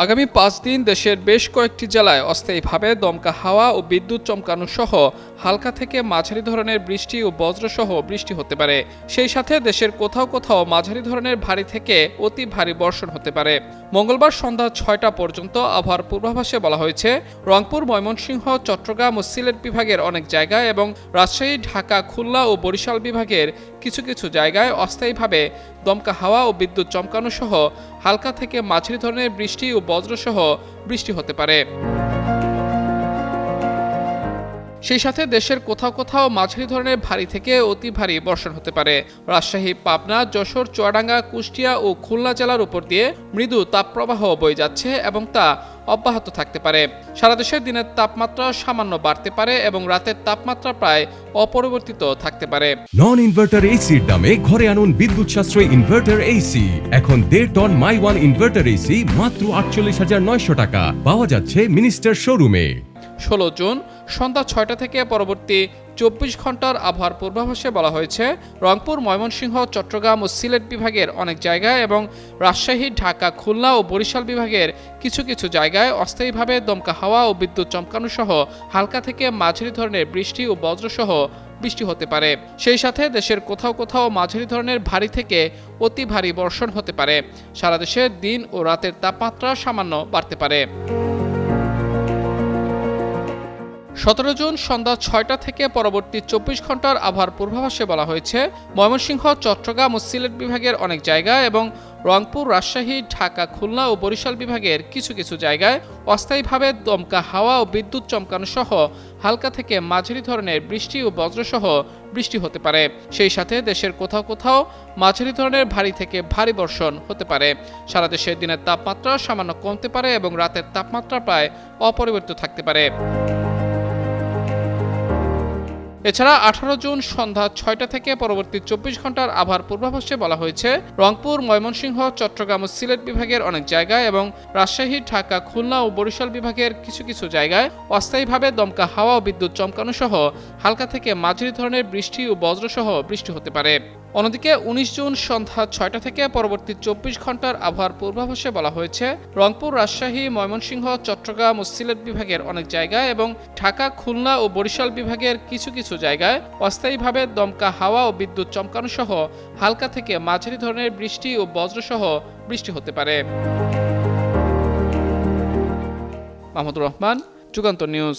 আগামী 5 দিন দেশের বেশ কয়েকটি জেলায় অস্থায়ীভাবে দমকা হাওয়া ও বিদ্যুৎ চমকানো সহ হালকা থেকে মাঝারি ধরনের বৃষ্টি ও বজ্রসহ বৃষ্টি হতে পারে। সেই সাথে দেশের কোথাও কোথাও মাঝারি ধরনের ভারী থেকে অতি ভারী বর্ষণ হতে পারে। মঙ্গলবার সন্ধ্যা 6টা পর্যন্ত আবহাওয়ার পূর্বাভাসে বলা হয়েছে, রংপুর, ময়মনসিংহ, চট্টগ্রাম ও সিলেট বিভাগের অনেক জায়গায় এবং রাজশাহী, ঢাকা, খুলনা ও বরিশাল বিভাগের কিছু কিছু জায়গায় অস্থায়ীভাবে দমকা হাওয়া ও বিদ্যুৎ চমকানো সহ হালকা থেকে মাঝারি ধরনের বৃষ্টি ও বজ্রসহ বৃষ্টি হতে পারে। সেই সাথে দেশের কোথাও কোথাও মাঝারি ধরনের ভারী থেকে অতি ভারী বর্ষণ হতে পারে। রাজশাহী, পাবনা, যশোর, চুয়াডাঙ্গা, কুষ্টিয়া ও খুলনা জেলার উপর দিয়ে মৃদু তাপপ্রবাহ বয়ে যাচ্ছে এবং তা অব্যাহত থাকতে পারে। সারা দেশে দিনের তাপমাত্রা সামান্য বাড়তে পারে এবং রাতের তাপমাত্রা প্রায় অপরিবর্তিত থাকতে পারে। নন ইনভার্টার এসির দামে ঘরে আনুন বিদ্যুৎ সাশ্রয়ী ইনভার্টার এসি। এখন 1.5 ton my one inverter AC মাত্র 48,900 টাকা পাওয়া যাচ্ছে মিনিস্টার শোরুমে। 16 জুন সন্ধ্যা 6টা থেকে পরবর্তী 24 ঘন্টার আবহাওয়ার পূর্বাভাসে বলা হয়েছে, রংপুর, ময়মনসিংহ, চট্টগ্রাম ও সিলেট বিভাগের অনেক জায়গায় এবং রাজশাহী, ঢাকা, খুলনা ও বরিশাল বিভাগের কিছু কিছু জায়গায় অস্থায়ীভাবে দমকা হাওয়া ও বিদ্যুৎ চমকানো সহ হালকা থেকে মাঝারি ধরনের বৃষ্টি ও বজ্রসহ বৃষ্টি হতে পারে। সেই সাথে দেশের কোথাও কোথাও মাঝারি ধরনের ভারী থেকে অতি ভারী বর্ষণ হতে পারে। সারা দেশে দিন ও রাতের তাপমাত্রা সামান্য বাড়তে পারে। 17 জুন সন্ধ্যা 6টা থেকে পরবর্তী 24 ঘন্টার আবহাওয়ার পূর্বাভাসে বলা হয়েছে, ময়মনসিংহ, চট্টগ্রাম ও সিলেট বিভাগের অনেক জায়গায় এবং রংপুর, রাজশাহী, ঢাকা, খুলনা ও বরিশাল বিভাগের কিছু কিছু জায়গায় অস্থায়ীভাবে দমকা হাওয়া ও বিদ্যুৎ চমকানো সহ হালকা থেকে মাঝারি ধরনের বৃষ্টি ও বজ্রসহ বৃষ্টি হতে পারে। সেই সাথে দেশের কোথাও কোথাও মাঝারি ধরনের ভারী থেকে ভারী বর্ষণ হতে পারে। সারা দেশে দিনের তাপমাত্রা সামান্য কমতে পারে এবং রাতের তাপমাত্রা প্রায় অপরিবর্তিত থাকতে পারে। এছাড়া 18 জুন সন্ধ্যা 6টা থেকে পরবর্তী 24 ঘন্টার আবহাওয়ার পূর্বাভাসে বলা হয়েছে, রংপুর, ময়মনসিংহ, চট্টগ্রাম ও সিলেট বিভাগের অনেক জায়গায় এবং রাজশাহী, ঢাকা, খুলনা ও বরিশাল বিভাগের কিছু কিছু জায়গায় অস্থায়ীভাবে দমকা হাওয়া ও বিদ্যুৎ চমকানো সহ হালকা থেকে মাঝারি ধরনের বৃষ্টি ও বজ্রসহ বৃষ্টি হতে পারে। অন্যদিকে 19 জুন সন্ধ্যা 6টা থেকে পরবর্তী 24 ঘন্টার আবহাওয়ার পূর্বাভাসে বলা হয়েছে, রংপুর, রাজশাহী, ময়মনসিংহ, চট্টগ্রাম ও সিলেট বিভাগের অনেক জায়গায় এবং ঢাকা, খুলনা ও বরিশাল বিভাগের কিছু কিছু জায়গায় অস্থায়ীভাবে দমকা হাওয়া ও বিদ্যুৎ চমকানো সহ হালকা থেকে মাঝারি ধরনের বৃষ্টি ও বজ্রসহ বৃষ্টি হতে পারে। মাহমুদুর রহমান, যুগান্তর নিউজ।